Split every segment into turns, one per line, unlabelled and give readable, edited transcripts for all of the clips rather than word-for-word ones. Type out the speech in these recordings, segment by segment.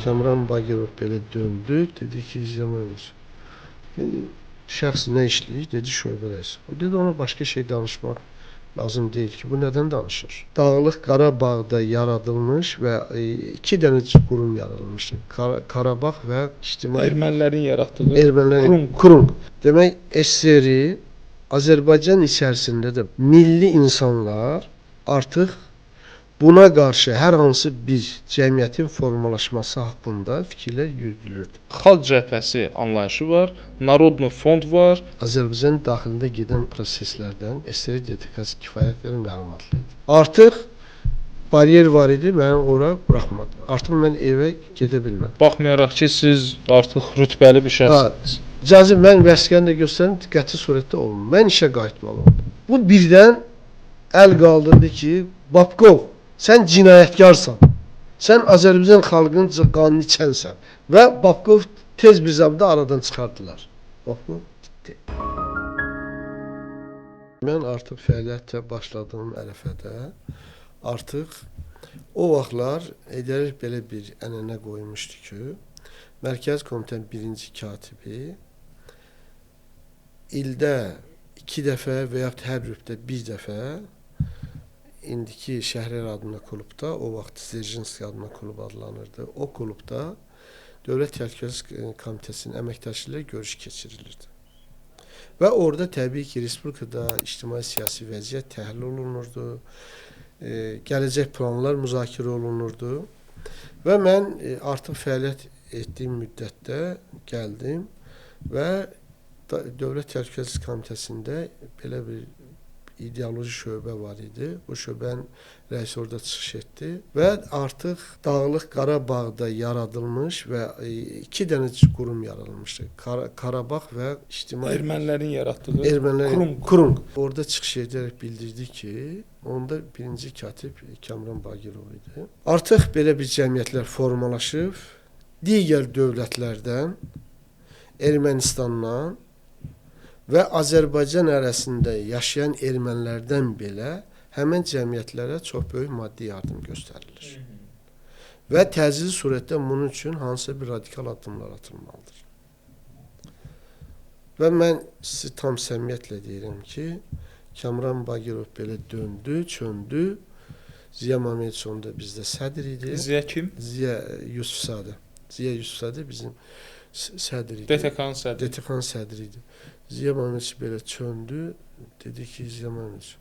Kamran Bagirov belə döndü, dedi ki, Zeynəb şəxs nə işləyir? Dedi, şöbə rəisi. O dedi, ona başqa şey danışmaq lazım deyil ki, bu nədən danışır? Dağlıq Qarabağda yaradılmış və iki dənə qurum yaradılmışdır. Qarabağ və ictimai
Ermənilərin yaratdığı
kurum. Demək, SSR-i Azərbaycan içərisində də milli insanlar artıq buna qarşı hər hansı bir cəmiyyətin formalaşması haqqında fikirlər yürüdülürdü.
Xalq cəbhəsi anlayışı var, Narodный fond var.
Azərbaycan daxilində gedən proseslərdən SSR dedikası kifayət qədər məlumatlıdır. Artıq baryer var idi, məni ora buraxmadı. Artıq mən evə gedə bilmədim.
Baxmayaraq ki, siz artıq rütbəli bir şəxssiniz.
Cəzi mən vəsiqəni də göstərim, diqqətli surətdə olun. Mən işə qayıtmalı oldum. Bu birdən əl qaldırdı ki, Babkov, sən cinayətkarsan. Sən Azərbaycan xalqının qanını içənsən. Və Babkov tez bir zamanda aradan çıxardılar. Babkov gitti. Mən artıq fəaliyyətə başladığım ərəfədə artıq o vaxtlar Heydər belə bir ənənə qoymuşdu ki, Mərkəzi Komitənin birinci katibi ildə 2 dəfə və yaxud hər rübdə 1 dəfə indiki Şəhərlər adına klubda, o vaxt Zerjinski adına klub adlanırdı. O klubda Dövlət Təhlükəsizlik Komitəsinin əməkdaşları görüş keçirilirdi. Və orada təbii ki, Respublikada ictimai-siyasi vəziyyət təhlil olunurdu, gələcək planlar müzakirə olunurdu və mən artıq fəaliyyət etdiyim müddətdə gəldim və Dövlət Təhlükəsizlik Komitəsində belə bir ideoloji şöbə var idi. Bu şöbənin rəisi orada çıxış etdi və artıq Dağlıq Qarabağda yaradılmış və 2 dənə qurum yaradılmışdı. Qarabağ və ictimai
Ermənilərin yaratdığı
kurum. Orada çıxış edərək bildirdi ki, onda birinci katib Kamran Bagirov idi. Artıq belə bir cəmiyyətlər formalaşıb, digər dövlətlərdən, Ermənistandan və Azərbaycan arasında yaşayan ermənilərdən belə həmən cəmiyyətlərə çox böyük maddi yardım göstərilir. Və təcili surətdə bunun üçün hansısa bir radikal addımlar atılmalıdır. Və mən sizi tam səmiyyətlə deyirəm ki, Kamran Bagirov belə döndü, çöndü. Ziya Mehmedov da bizdə sədr idi.
Ziya kim?
Ziya Yusufzadə. Ziya Yusufzadə bizim sədr idi.
DTK-nın
sədri idi. Ziya Mehmedov belə çöndü, dedi ki, Ziya Mehmedov,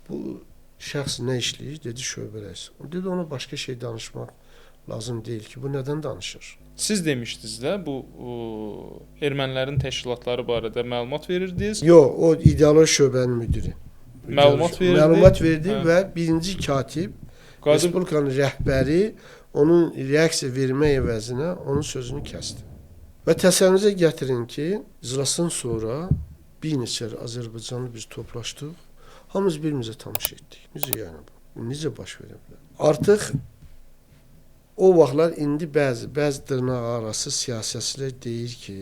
bu şəxs nə işləyir? Dedi, şöbə rəisi. Dedi, ona başqa şey danışmaq lazım deyil ki, bu nədən danışır?
Siz demişdiniz də, bu ermənilərin təşkilatları barədə məlumat verirdiniz.
Yox, o ideoloji şöbənin müdiri.
Məlumat
verdi və birinci katib, Respublikanın rəhbəri onun reaksiya vermək əvəzinə onun sözünü kəsdi. Və təsəvvürünüzə gətirin ki, iclasdan sonra bir neçə Azərbaycanlı biz toplaşdıq, hamımız bir-birimizə tanış etdik. Necə yəni bu? Necə baş verə bilər? Artıq o vaxtlar indi bəzi dırnaq arası siyasətçilər deyir ki,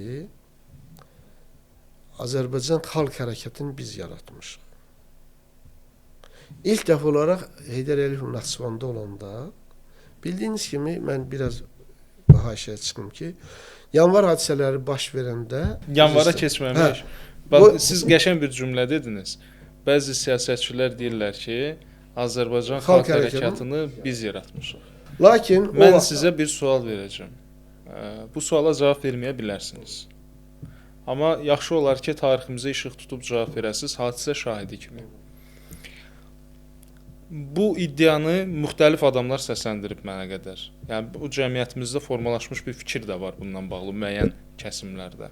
Azərbaycan xalq hərəkətini biz yaratmışıq. İlk dəfə olaraq Heydər Əliyev Naxçıvanda olanda, bildiyiniz kimi, mən biraz haşiyə çıxım ki, yanvar hadisələri baş verəndə...
Yanvara keçməmiş. Siz qəşəng bir cümlə dediniz. Bəzi siyasətçilər deyirlər ki, Azərbaycan xalq hərəkatını biz yaratmışıq.
Lakin
mən sizə bir sual verəcəm. Bu suala cavab verməyə bilərsiniz. Amma yaxşı olar ki, tariximizə işıq tutub cavab verəsiniz, hadisə şahidi kimi. Bu iddianı müxtəlif adamlar səsləndirib mənə qədər. Yəni, bu cəmiyyətimizdə formalaşmış bir fikir də var bundan bağlı müəyyən kəsimlərdə.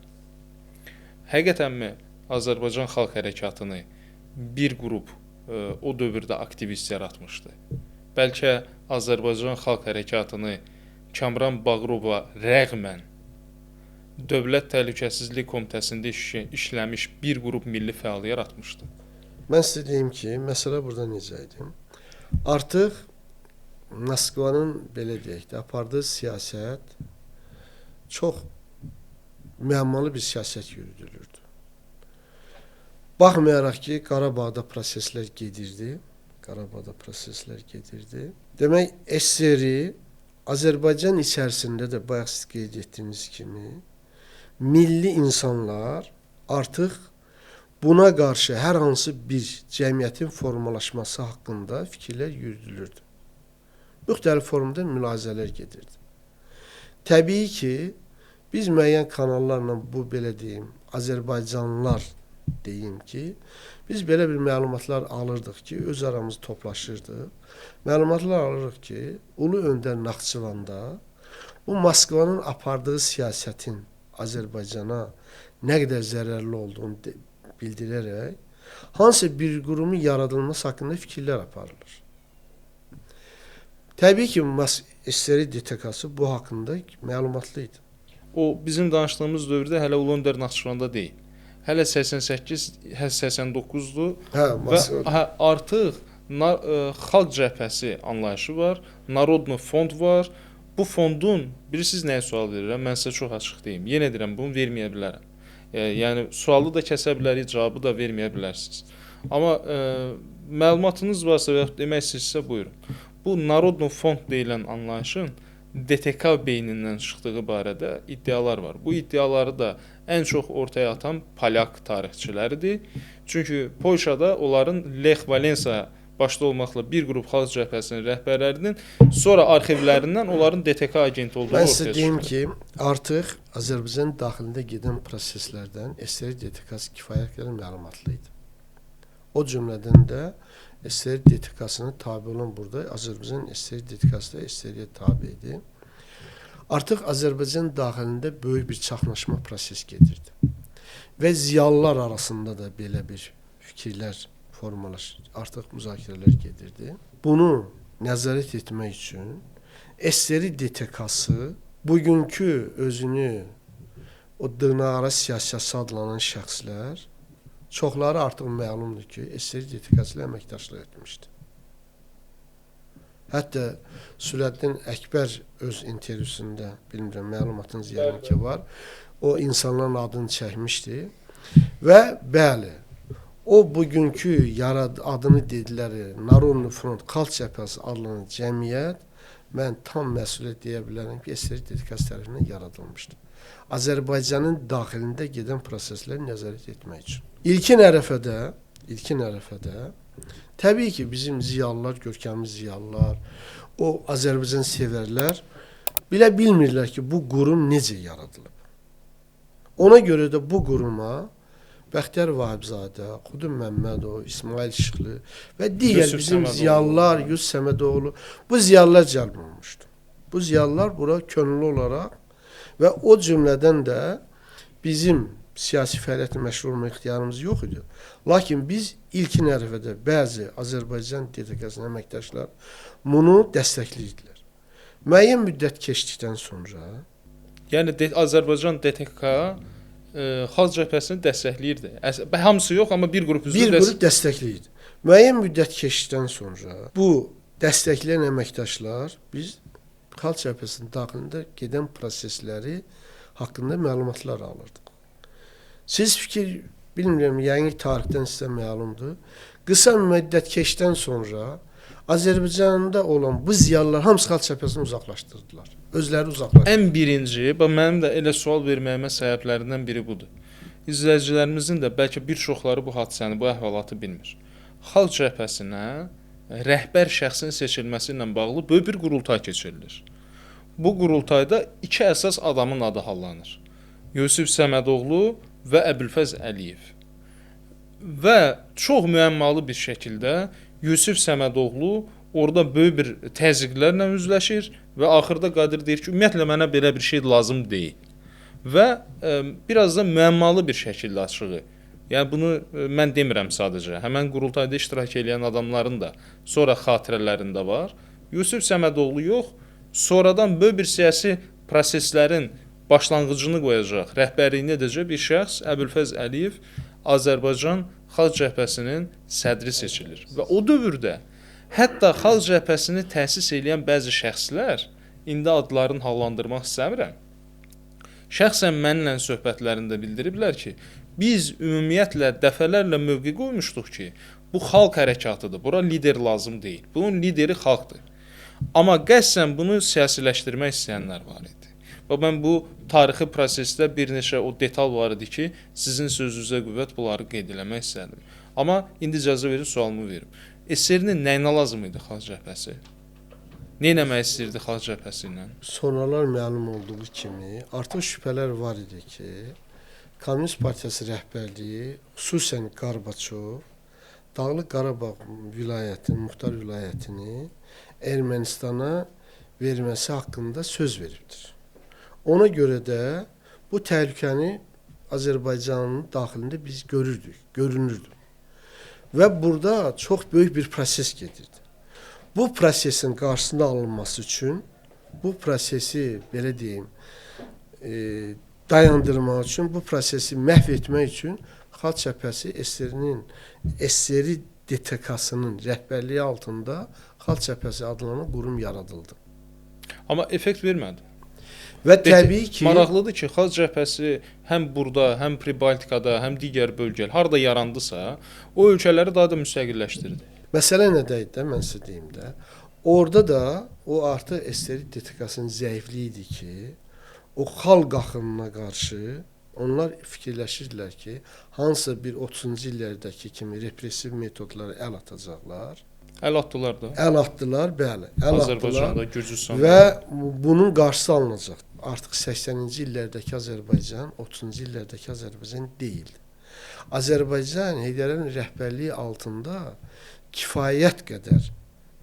Həqiqətənmi Azərbaycan xalq hərəkatını bir qrup o dövrdə aktivist yaratmışdı? Bəlkə Azərbaycan xalq hərəkatını Kamran Bagirova rəğmən Dövlət Təhlükəsizlik Komitəsində işləmiş bir qrup milli fəal yaratmışdı?
Mən sizə deyim ki, məsələ burada necə idi? Artıq Moskvanın, belə deyək də, apardığı siyasət çox müəmmalı bir siyasət yürüdülürdü. Baxmayaraq ki, Qarabağda proseslər gedirdi. Demək, SSR-i Azərbaycan içərisində də bayaq siz qeyd etdiyiniz kimi milli insanlar artıq buna qarşı hər hansı bir cəmiyyətin formalaşması haqqında fikirlər yürüdülürdü. Müxtəlif formada mülahizələr gedirdi. Təbii ki, biz müəyyən kanallarla bu belə deyim, Azərbaycanlılar deyim ki, biz belə bir məlumatlar alırdıq ki, öz aramızda toplaşırdıq. Məlumatlar alırıq ki, Ulu Öndər Naxçıvanda bu Moskvanın apardığı siyasətin Azərbaycana nə qədər zərərli olduğunu bildirərək hansı bir qurumun yaradılması haqqında fikirlər aparılır. Təbii ki, SSR DTK-sı bu haqqında məlumatlı idi.
O bizim danışdığımız dövrdə hələ Ulu Öndər Naxçıvanda deyil. Hələ 88, 89-dur və artıq xalq cəbhəsi anlayışı var, Narodno fond var. Bu fondun, bilirsiniz nəyə sual verirəm? Mən sizə çox açıq deyim. Yenə deyirəm, bunu verməyə bilərəm. Yəni, sualı da kəsə bilərik, cavabı da verməyə bilərsiniz. Amma məlumatınız varsa və yaxud demək istəyirsinizsə, buyurun. Bu Narodno fond deyilən anlayışın DTK beynindən çıxdığı barədə iddialar var. Bu iddiaları da ən çox ortaya atan Polyak tarixçiləridir. Çünki Polşada onların Lech Valensa başda olmaqla bir qrup xalq cəbhəsinin rəhbərlərinin sonra arxivlərindən onların DTK agenti olduğu ortaya çıxır.
Mən sizə deyim ki, artıq Azərbaycan daxilində gedən proseslərdən SSR DTK-sı kifayət qədər məlumatlı idi. O cümlədən də SSR DTK-sına tabe olan burada Azərbaycan SSR DTK-sı da SSR-yə tabe idi. Artıq Azərbaycan daxilində böyük bir çaxnaşma proses gedirdi. Və ziyalılar arasında da belə bir fikirlər formalaşır. Artıq müzakirələr gedirdi. Bunu nəzarət etmək üçün SSR DTK-sı bugünkü özünü o dırnaqarası siyasətçi adlanan şəxslər çoxları artıq məlumdur ki, SSR DTK-sı ilə əməkdaşlıq etmişdi. Hətta Sürəddin Əkbər öz intervyusunda, bilmirəm, məlumatınız yəqin ki var, o insanların adını çəkmişdi və bəli, o bugünkü adını dedilər, Narodno Front, Xalq Cəbhəsi adlanan cəmiyyət, mən tam məsuliyyət deyə bilərəm ki, SSR DTK-sı tərəfindən yaradılmışdı. Azərbaycanın daxilində gedən prosesləri nəzarət etmək üçün. İlkin ərəfədə təbii ki, bizim ziyalılar, görkəmli ziyalılar, o Azərbaycan sevərlər bilə bilmirlər ki, bu qurum necə yaradılıb. Ona görə də bu quruma Bəxtiyar Vahibzadə, Xudun Məmmədov, İsmail Şıxlı və digər bizim ziyalılar, Yusuf Səmədoğlu, bu ziyalılar cəlb olmuşdu. Bu ziyalılar bura könüllü olaraq və o cümlədən də bizim siyasi fəaliyyətlə məşğul olma ixtiyarımız yox idi. Lakin biz ilkin ərəfədə bəzi Azərbaycan DTK-sının əməkdaşlar bunu dəstəkləyirdilər. Müəyyən müddət keçdikdən sonra...
Yəni, Azərbaycan DTK xalq cəbhəsini dəstəkləyirdi. Hamısı yox, amma bir qrup
dəstəkləyirdi. Müəyyən müddət keçdikdən sonra bu dəstəkləyən əməkdaşlar biz xalq cəbhəsinin daxilində gedən prosesləri haqqında məlumatlar alırdıq. Siz fikir, bilmirəm, yəqin tarixdən sizə məlumdur. Qısa müddət keçdən sonra Azərbaycanda olan bu ziyalılar hamısı xalq cəbhəsini uzaqlaşdırdılar. Özləri uzaqlaşdırdılar.
Ən birinci, mənim də elə sual verməyimə səbəblərindən biri budur. İzləyicilərimizin də bəlkə bir çoxları bu hadisəni, bu əhvalatı bilmir. Xalq cəbhəsinə rəhbər şəxsin seçilməsi ilə bağlı böyük bir qurultay keçirilir. Bu qurultayda iki əsas adamın adı hallanır. Yusif Səmədoğlu və Əbülfəz Əliyev. Və çox müəmmalı bir şəkildə Yusif Səmədoğlu orada böyük bir təzyiqlərlə üzləşir və axırda Qadir deyir ki, ümumiyyətlə mənə belə bir şey lazım deyil. Və biraz da müəmmalı bir şəkildə açığı. Yəni bunu mən demirəm sadəcə. Həmən qurultayda iştirak edən adamların da sonra xatirələrində var. Yusif Səmədoğlu yox, sonradan böyük bir siyasi proseslərin başlanğıcını qoyacaq, rəhbərliyini edəcək bir şəxs Əbülfəz Əliyev Azərbaycan Xalq Cəbhəsinin sədri seçilir. Və o dövrdə hətta Xalq Cəbhəsini təsis edən bəzi şəxslər, indi adlarını hallandırmaq istəmirəm, şəxsən mənimlə söhbətlərində bildiriblər ki, biz ümumiyyətlə dəfələrlə mövqe qoymuşduq ki, bu xalq hərəkatıdır, bura lider lazım deyil. Bunun lideri xalqdır. Amma qəsdən bunu siyasiləşdirmək istəyənlər var idi. Və mən bu tarixi prosesdə bir neçə o detal var idi ki, sizin sözünüzə qüvvət bunları qeyd eləmək istədim. Amma indi icazə verin sualımı verim. SSR-nin nəyinə lazım idi Xalq Cəbhəsi? Nə etmək istəyirdi Xalq Cəbhəsi ilə?
Sonralar məlum olduğu kimi artıq şübhələr var idi ki, Komünist Partiyası rəhbərliyi, xüsusən Qarbaçov, Dağlıq Qarabağ vilayətinin, Muxtar vilayətini Ermənistana verməsi haqqında söz veribdir. Ona görə də bu təhlükəni Azərbaycanın daxilində biz görünürdü. Və burada çox böyük bir proses gedirdi. Bu prosesin qarşısında alınması üçün, bu prosesi belə deyim, dayandırmaq üçün, bu prosesi məhv etmək üçün Xalq Cəbhəsi SSR DTK-sının rəhbərliyi altında Xalq Cəbhəsi adlanan qurum yaradıldı.
Amma effekt vermədi.
Və təbii ki,
maraqlıdır ki, Xalq Cəbhəsi həm burada, həm Pribaltikada, həm digər bölgələr harda yarandısa, o ölkələri daha da müstəqilləşdirdi.
Məsələ nədə idi də, mən sizə deyim də. Orada da o artıq SSR DTK-sının zəifliyi idi ki, o xalq axınına qarşı onlar fikirləşirdilər ki, hansısa bir 30-cu illərdəki kimi repressiv metodlara əl atacaqlar.
Əl atdılar da.
Əl atdılar, bəli.
Azərbaycanda, Gürcüstanda.
Və bunun qarşısı alınacaq. Artıq 80-ci illərdəki Azərbaycan, 30-cu illərdəki Azərbaycan deyildi. Azərbaycan Heydər Əliyevin rəhbərliyi altında kifayət qədər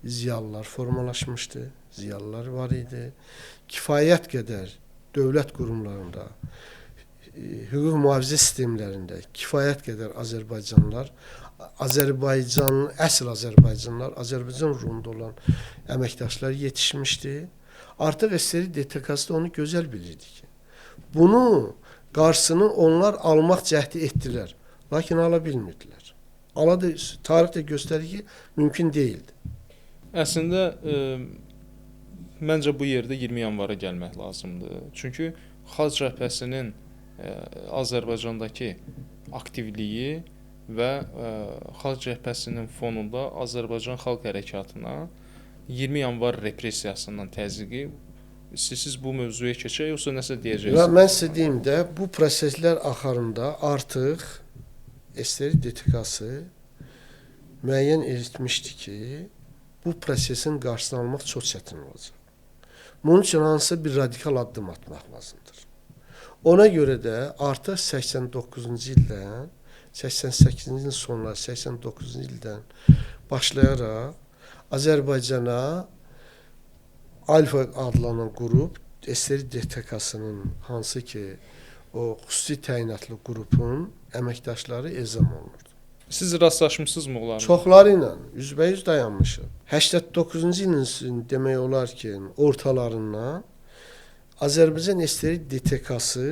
ziyalılar formalaşmışdı, ziyalılar var idi. Kifayət qədər dövlət qurumlarında, hüquq mühafizə sistemlərində kifayət qədər Azərbaycanlılar, əsl Azərbaycanlılar, Azərbaycan ruhunda olan əməkdaşlar yetişmişdi. Artıq SSR DTK-sı da onu gözəl bilirdi ki, bunu qarşısını onlar almaq cəhdi etdilər, lakin ala bilmirdilər. Tarix də göstərir ki, mümkün deyildi.
Əslində, məncə bu yerdə 20 yanvara gəlmək lazımdır. Çünki Xalq Cəbhəsinin Azərbaycandakı aktivliyi və Xalq Cəbhəsinin fonunda Azərbaycan Xalq Hərəkatına 20 yanvar repressiyasından təzyiqi. Siz bu mövzuya keçək, yoxsa nəsə deyəcəksiniz?
Mən sizə deyim də, bu proseslər axarında artıq SSR DTK-sı müəyyən etmişdi ki, bu prosesin qarşısını almaq çox çətin olacaq. Bunun üçün hansısa bir radikal addım atmaq lazımdır. Ona görə də artıq 89-cu ildən, 88-ci ilin sonları, 89-cu ildən başlayaraq Azərbaycana Alfa adlanan qrup, SSR DTK-sının hansı ki, o xüsusi təyinatlı qrupun əməkdaşları ezam olunurdu.
Siz rastlaşmısınızmı onlarla?
Çoxları ilə üzbəyüz dayanmışıq. 89-cu ilin demək olar ki, ortalarından Azərbaycan SSR DTK-sı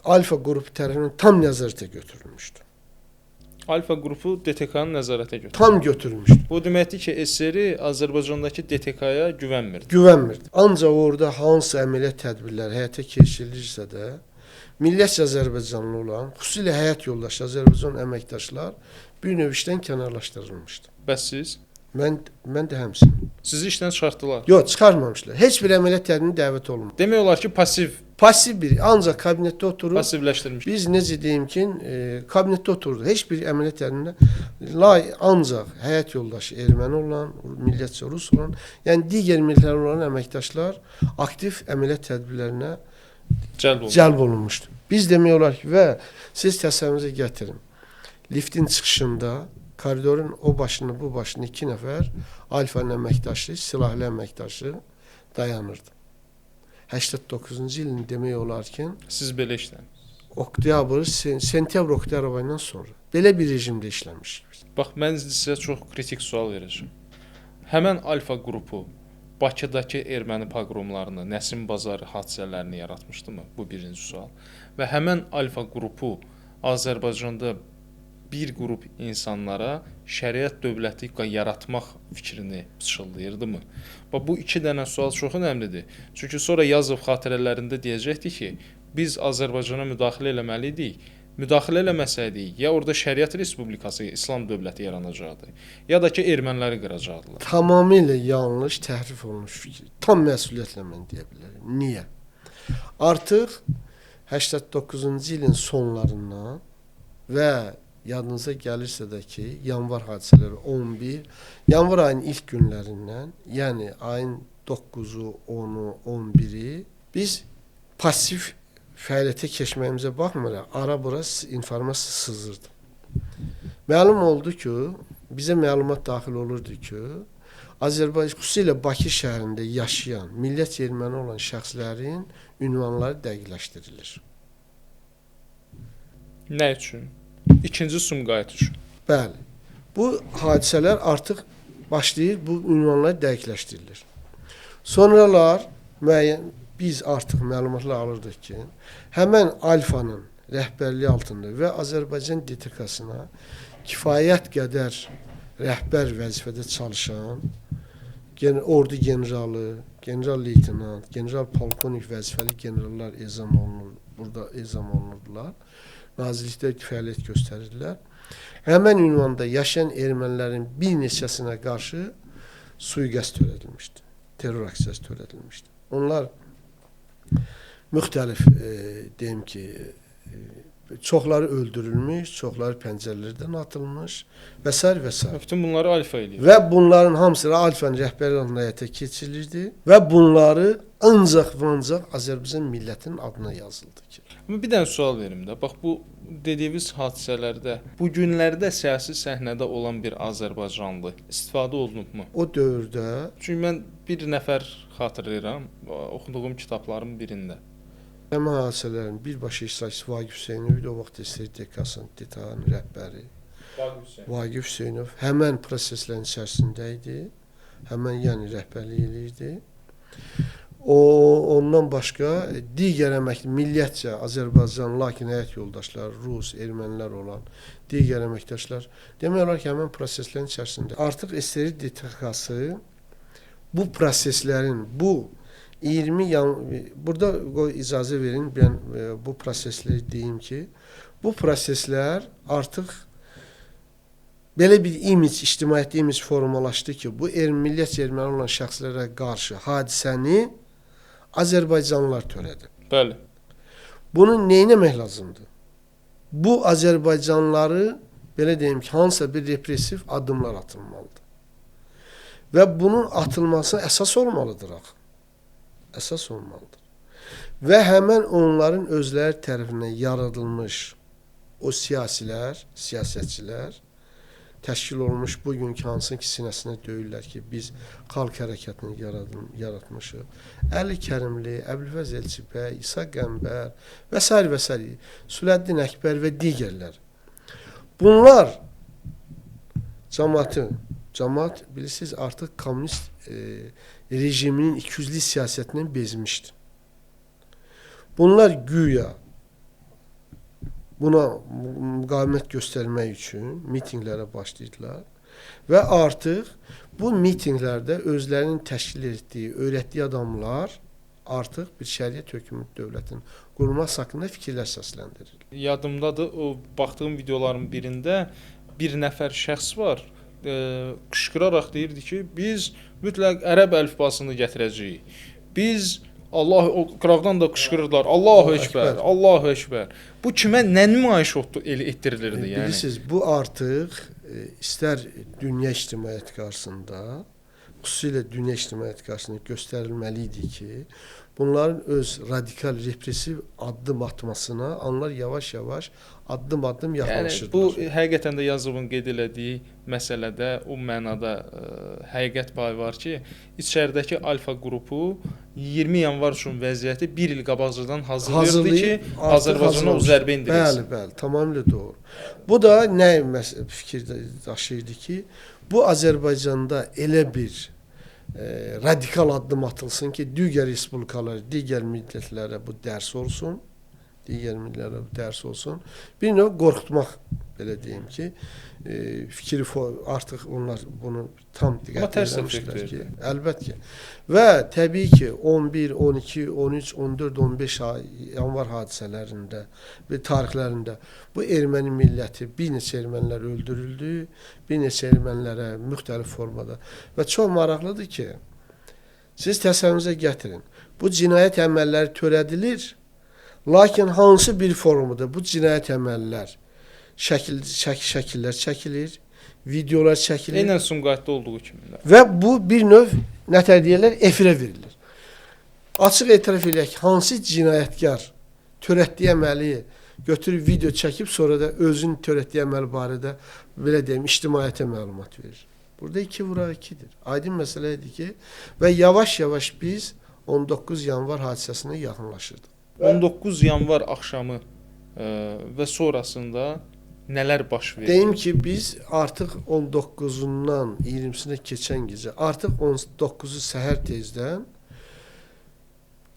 Alfa qrupu tərəfindən tam nəzarətə götürülmüşdü.
Alfa qrupu DTK-nı nəzarətə götürdü.
Tam götürülmüşdü.
Bu deməkdir ki, SSR Azərbaycandakı DTK-ya güvənmirdi.
Güvənmirdi. Ancaq orada hansı əməliyyat tədbirləri həyata keçirilirsə də, millətcə Azərbaycanlı olan, xüsusilə həyat yoldaşı Azərbaycan əməkdaşlar bir növ işdən kənarlaşdırılmışdı.
Bəs siz?
Mən də həmçinin.
Sizi işdən çıxartdılar.
Yox, çıxarmamışlar. Heç bir əməliyyat tədbirinə dəvət olunmadı.
Demək olar ki,
Pasiv bir, ancaq kabinetdə oturub,
pasivləşdirilmiş.
biz necə deyim ki, kabinetdə oturdu. Heç bir əməliyyat tədbirinə, ancaq həyat yoldaşı erməni olan, millətçi rus olan, yəni digər millətlər olan əməkdaşlar aktiv əməliyyat tədbirlərinə cəlb olunmuşdu. Biz demək olar ki, və siz təsəvvürünüzə gətirin, liftin çıxışında, koridorun o başını, bu başını 2 nəfər Alfanın əməkdaşı, silahlı əməkdaşı dayanırdı. 89-cu ilin demək olar ki,
siz belə işləmişsiniz.
Sentyabr-oktyabr ayından sonra belə bir rejimdə işləmişik.
Bax, mən sizə çox kritik sual verəcəm. Həmən Alfa qrupu Bakıdakı erməni pogromlarını, Nəsim bazarı hadisələrini yaratmışdımı? Bu birinci sual. Və həmən Alfa qrupu Azərbaycanda bir qrup insanlara şəriət dövləti yaratmaq fikrini pıçıldayırdımı? Bu 2 dənə sual çox önəmlidir. Çünki sonra Yazov xatirələrində deyəcəkdi ki, biz Azərbaycana müdaxilə eləməliydik müdaxilə eləməsəydi, ya orada Şəriət Respublikası, İslam dövləti yaranacaqdı, ya da ki erməniləri qıracaqdılar.
Tamamilə yanlış, təhrif olunmuş fikir. Tam məsuliyyətlə mən deyə bilərəm. Niyə? Artıq 89-cu ilin sonlarından və yadınıza gəlirsə də ki, yanvar hadisələri 11, yanvar ayının ilk günlərindən, yəni ayın 9-u, 10-u, 11-i biz pasiv fəaliyyətə keçməyimizə baxmayaraq ara-bura informasiya sızırdı. Məlum oldu ki, bizə məlumat daxil olurdu ki, Azərbaycan, xüsusilə Bakı şəhərində yaşayan, millət erməni olan şəxslərin ünvanları dəqiqləşdirilir.
Nə üçün? İkinci Sumqayıt üçün.
Bəli. Bu hadisələr artıq başlayır, bu ünvanlar dəqiqləşdirilir. Sonralar müəyyən biz artıq məlumatlar alırdıq ki, həmən Alfanın rəhbərliyi altında və Azərbaycan DTK-sına kifayət qədər rəhbər vəzifədə çalışan ordu generalı, general-leytenant, general-polkovnik vəzifəli generallar burada ezam olunurdular. Nazirlikdə fəaliyyət göstərirdilər. Həmən ünvanda yaşayan ermənilərin bir neçəsinə qarşı sui-qəsd törədilmişdi. Terror aksiyası törədilmişdi. Onlar müxtəlif deyim ki, çoxları öldürülmüş, çoxları pəncərələrdən atılmış və s. və s.
Bütün bunları Alfa eləyir.
Və bunların hamısı Alfanın rəhbərliyi altında həyata keçirilirdi və bunları ancaq və ancaq Azərbaycan millətinin adına yazıldı ki.
Bir dənə sual verim də. Bax bu dediyiniz hadisələrdə bu günlərdə siyasi səhnədə olan bir azərbaycanlı istifadə olunubmu?
O dövrdə
Çünki mən bir nəfər xatırlayıram, oxuduğum kitabların birində.
həmin hadisələrin birbaşa iştirakçısı Vaqif Hüseynov idi, o vaxt STK-sının DTK-nın rəhbəri. Vaqif Hüseynov həmən proseslərin içərisində idi, həmən yəni rəhbərlik eləyirdi. Ondan başqa digər milliyyətcə Azərbaycan, lakin həyat yoldaşları, Rus, ermənilər olan digər əməkdaşlar demək olar ki, həmən proseslərin içərisində. Artıq SSR DTK-sı bu proseslərin, bu 20 burada icazə verin, mən bu prosesləri deyim ki, bu proseslər artıq belə bir imic, ictimaiyyətli imic formalaşdı ki, bu millət erməni olan şəxslərə qarşı hadisəni Azərbaycanlılar törədi.
Bəli.
Bunu neynəmək lazımdır? Bu Azərbaycanlıları, belə deyim ki, hansısa bir repressiv addımlar atılmalıdır. Və bunun atılmasına əsas olmalıdır axı. Əsas olmalıdır. Və həmən onların özləri tərəfindən yaradılmış o siyasilər, siyasətçilər təşkil olunmuş bugünkü hansın ki sinəsinə döyürlər ki, biz xalq hərəkatını yaratmışıq. Əli Kərimli, Əbülfəz Elçibəy, İsa Qəmbər və s. və s. Süləddin Əkbər və digərlər. Bunlar cəmaat bilirsiniz artıq komünist rejiminin ikiyüzlü siyasətindən bezmişdir. Bunlar güya buna müqavimət göstərmək üçün mitinqlərə başlaydılar və artıq bu mitinqlərdə özlərinin təşkil etdiyi, öyrətdiyi adamlar artıq bir şəriət hökumət dövlətinin qurulması haqqında fikirlər səsləndirir.
Yadımdadır, o baxdığım videoların birində bir nəfər şəxs var, qışqıraraq deyirdi ki, biz mütləq ərəb əlifbasını gətirəcəyik. Biz Allah o qıraqdan da qışqırırlar. Allahu Ekber, Allahu Ekber. Bu kimə nə nümayiş etdirilirdi yəni?
Bilirsiniz, bu artıq istər dünya ictimaiyyəti qarşısında, xüsusilə dünya ictimaiyyəti qarşısında göstərilməli idi ki, bunların öz radikal, repressiv addım atmasına onlar yavaş-yavaş, addım-addım yaxınlaşırdılar.
Yəni, bu həqiqətən də yazıbın qeyd elədiyi məsələdə o mənada həqiqət payı var ki, içəridəki Alfa qrupu 20 yanvar üçün vəziyyəti bir il qabaqcadan hazırlayırdı ki, Azərbaycana o zərbə indirilsin.
Bəli, tamamilə doğru. Bu da nə fikir daşıyırdı ki, bu Azərbaycanda elə bir radikal addım atılsın ki, digər respublikalar, digər millətlərə bu dərs olsun, digər millərə dərs olsun. Bir növ qorxutmaq, belə deyim ki, fikri artıq onlar bunu tam
Amma
diqqət
tərs
etmişlər
effekt
ki,
verdi.
əlbəttə ki. Və təbii ki, 11, 12, 13, 14, 15 yanvar hadisələrində və tarixlərində bu erməni milləti, bir neçə ermənilər öldürüldü, bir neçə ermənilərə müxtəlif formada və çox maraqlıdır ki, siz təsəvvürünüzə gətirin, bu cinayət əməlləri törədilir, lakin hansı bir formada bu cinayət əməllər şəkillər çəkilir, videolar çəkilir.
Eynən Sumqayıtda olduğu kimi.
Və bu bir növ nətər deyirlər, efirə verilir. Açıq etiraf eləyək ki, hansı cinayətkar törətdiyi əməli götürüb video çəkib, sonra da özünün törətdiyi əməl barədə belə deyim, ictimaiyyətə məlumat verir. Burada 2 vuraq 2-dir. Aydın məsələ idi ki, və yavaş-yavaş biz 19 yanvar hadisəsinə yaxınlaşırdıq.
19 yanvar axşamı və sonrasında nələr baş verdi?
Deyim ki, biz artıq 19-undan 20-sinə keçən gecə, artıq 19-u səhər tezdən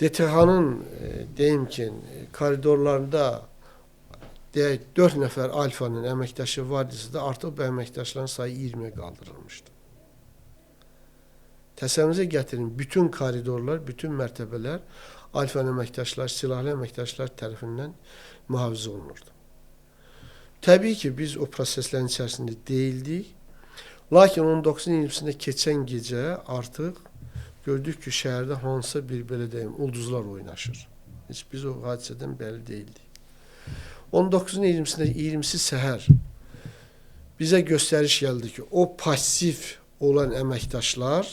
DTX-nın deyim ki, koridorlarında deyək 4 nəfər Alfanın əməkdaşı var idisə də artıq bu əməkdaşların sayı 20-yə qaldırılmışdı. Təsəvvürünüzə gətirin, bütün koridorlar, bütün mərtəbələr Alfanın əməkdaşlar, silahlı əməkdaşlar tərəfindən mühafizə olunurdu. Təbii ki, biz o proseslərin içərisində deyildik. Lakin 19-un 20-sində keçən gecə artıq gördük ki, şəhərdə hansısa bir, belə deyim, ulduzlar oynaşır. Heç biz o hadisədən bəli deyildik. 19-un 20-si səhər bizə göstəriş gəldi ki, o pasif olan əməkdaşlar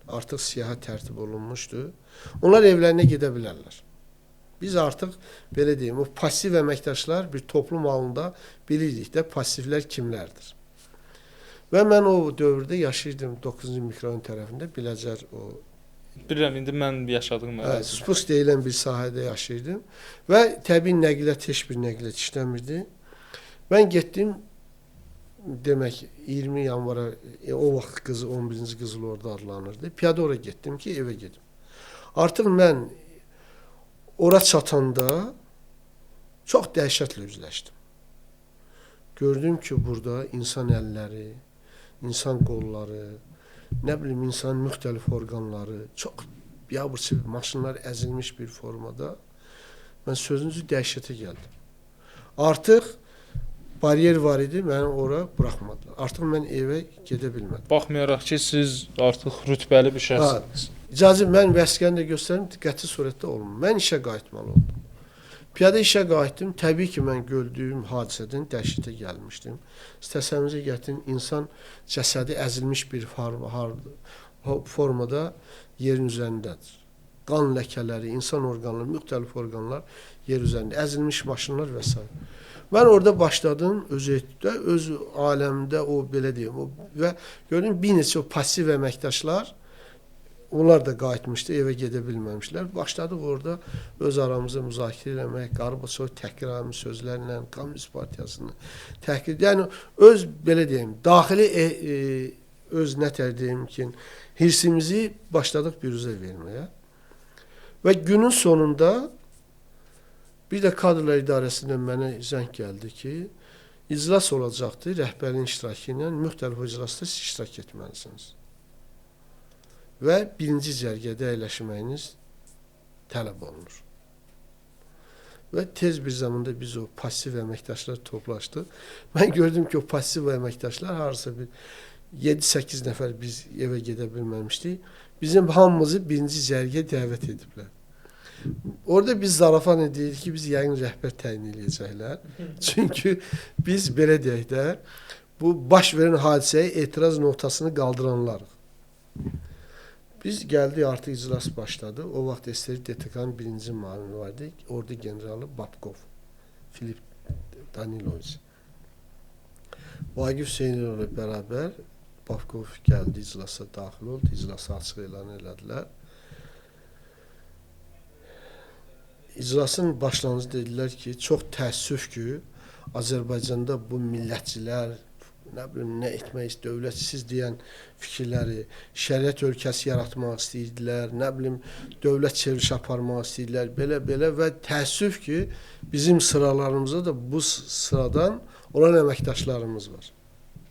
artıq siyaha tərtib olunmuşdu. Onlar evlərinə gedə bilərlər. Biz artıq, belə deyim, o pasif əməkdaşlar bir toplum halında bilirdik də pasiflər kimlərdir. Və mən o dövrdə yaşayırdım 9-cu mikrorayon tərəfində, Biləcər o...
Bilirəm, indi mən yaşadığım ərazi.
Spus deyilən bir sahədə yaşayırdım və təbii nəqliyyat heç bir nəqliyyat işləmirdi. Mən getdim, demək 20 yanvara, o vaxt qızı 11-ci qızıl orada adlanırdı. Piyada ora getdim ki, evə gedim. Artıq mən ora çatanda çox dəhşətlə üzləşdim. Gördüm ki, burada insan əlləri, insan qolları, nə bilim, insan müxtəlif orqanları, çox biabırçı maşınlar əzilmiş bir formada. Mən sözünüzü dəhşətə gəldim. Artıq bariyer var idi, məni ora buraxmadılar. Artıq mən evə gedə bilmədim.
Baxmayaraq ki, siz artıq rütbəli bir şəxsiniz.
İcazə, mən vəsiqəni də göstərim, qəti surətdə olmur. Mən işə qayıtmalı oldum. Piyada işə qayıtdım. Təbii ki, mən gördüyüm hadisədən dəhşətə gəlmişdim. Təsəvvürünüzə gətirin, insan cəsədi əzilmiş bir formada yerin üzərindədir. Qan ləkələri, insan orqanları, müxtəlif orqanlar yer üzərində, əzilmiş maşınlar və s. Mən orada başladım, öz aləmdə o, belə deyim, və gördüm bir neçə o pasiv əməkdaşlar, onlar da qayıtmışdı, evə gedə bilməmişlər. Başladıq orada öz aramızda müzakirə eləmək, Qarabağ təhqirami sözlərlə, Komünist Partiyasını təhqir, yəni öz, belə deyim, daxili öz nətər deyim ki, hirsimizi başladıq büruzə verməyə. Və günün sonunda bir də kadrlar idarəsindən mənə zəng gəldi ki, iclas olacaqdır, rəhbərin iştirakı ilə müxtəlif iclasda siz iştirak etməlisiniz. Və birinci cərgədə əyləşməyiniz tələb olunur. Və tez bir zamanda biz o pasiv əməkdaşlar toplaşdıq. Mən gördüm ki, o pasiv əməkdaşlar harasa bir 7-8 nəfər biz evə gedə bilməmişdik. Bizim hamımızı birinci cərgəyə dəvət ediblər. Orada biz zarafat edirik ki, biz yəqin rəhbər təyin edəcəklər. Çünki biz belə deyək də, bu baş verən hadisəyə etiraz notasını qaldıranlarıq. Biz gəldik, artıq iclas başladı. O vaxt SSRİ-DTK-nın birinci müavini vardı. Ordu generalı Babkov, Filip Daniloviç. Vagif Hüseynovla bərabər Babkov gəldi, iclasa daxil oldu. İclası açıq elan elədilər. İclasın başlanğıcı dedilər ki, çox təəssüf ki, Azərbaycanda bu millətçilər, nə bilim, nə etmək, dövlətsiz deyən fikirləri, şəriət ölkəsi yaratmaq istəyirdilər, nə bilim, dövlət çeviriş aparmaq istəyirdilər, belə və təəssüf ki, bizim sıralarımızda da bu sıradan olan əməkdaşlarımız var.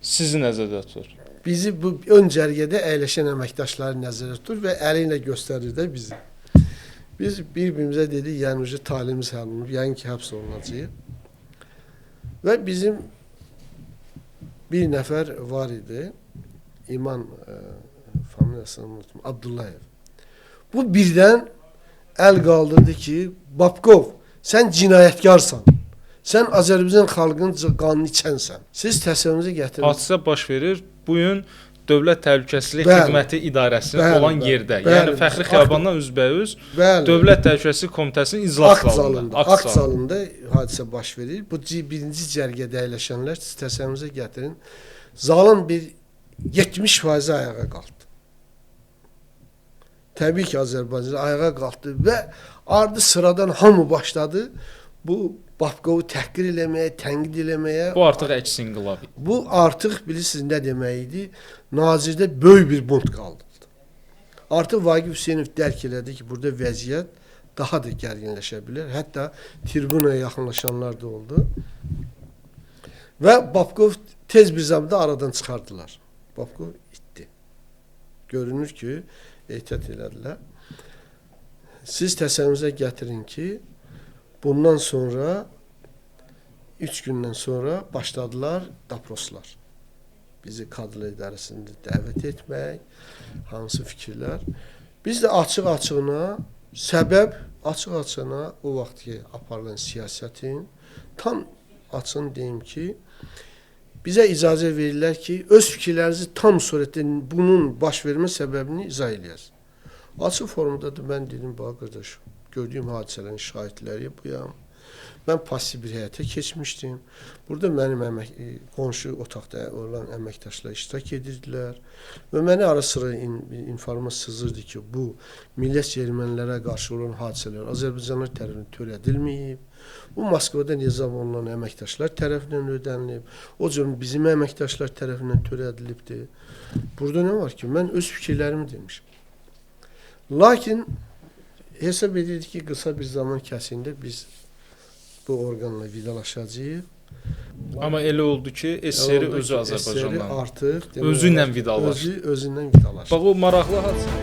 Sizi nəzərdə tutur.
Bizi bu ön cərgədə əyləşən əməkdaşları nəzərdə tutur və əli ilə göstərir də bizi. Biz bir-birimizə dedik, yəni talimiz həll olunub, yəni ki, həbs olunacaq. Və bizim bir nəfər var idi, İman familiyasını unuttum, Abdullayev. Bu birdən əl qaldırdı ki, Babkov, sən cinayətkarsan. Sən Azərbaycan xalqının qanını içənsən. Siz təsəvvürünüzə gətirin.
Hadisə baş verir. Bu gün Dövlət Təhlükəsizlik Xidməti İdarəsinin olan yerdə, yəni Fəxri Xiyabandan üzbəüz Dövlət Təhlükəsizlik Komitəsinin iclas zalında.
Akt zalında hadisə baş verir. Bu birinci cərgədə əyləşənlər siz təsəvvürünüzə gətirin. Zalın bir 70% ayağa qalxdı. Təbii ki, Azərbaycan ayağa qalxdı və ardı sıradan hamı başladı bu Babkovu təhqir eləməyə, tənqid eləməyə.
Bu artıq əks inqilab.
Bu artıq bilirsiniz nə demək idi? Nazirdə böyük bir bunt qaldırdı. Artıq Vaqif Hüseynov dərk elədi ki, burada vəziyyət daha da gərginləşə bilər. Hətta tribunaya yaxınlaşanlar da oldu. Və Babkov tez bir zamanda aradan çıxardılar. Babkov itdi. Görünür ki, ehtiyat elədilər. Siz təsəvvürünüzə gətirin ki, bundan sonra 3 gündən sonra başladılar daproslar. Bizi kadrlar idarəsində dəvət etmək, hansı fikirlər. Biz də açıq-açığına, səbəb açıq-açığına o vaxt ki, aparılan siyasətin tam açığını deyim ki, bizə icazə verirlər ki, öz fikirlərinizi tam surətdə bunun baş vermə səbəbini izah eləyəsiniz. Açıq formada da mən dedim, bax qardaş, gördüyüm hadisələrin şahidləri buyam. Mən passiv bir həyata keçmişdim. Burada mənim qonşu otaqda olan əməkdaşlar iştirak edirdilər və mənə ara sıra informasiya sızırdı ki, bu millət ermənilərə qarşı olan hadisələr Azərbaycanlılar tərəfindən törədilməyib. Bu Moskvada nizam olunan əməkdaşlar tərəfindən ödənilib. O cür bizim əməkdaşlar tərəfindən törədilibdir. Burada nə var ki, mən öz fikirlərimi demişim. Lakin hesab edirdik ki, qısa bir zaman kəsində biz bu orqanla vidalaşacağıq.
Amma elə oldu ki, SSR özü Azərbaycanla
artıq
özü ilə vidalaşdı.
Özü ilə vidalaşdı.
Bax o maraqlı hadisə.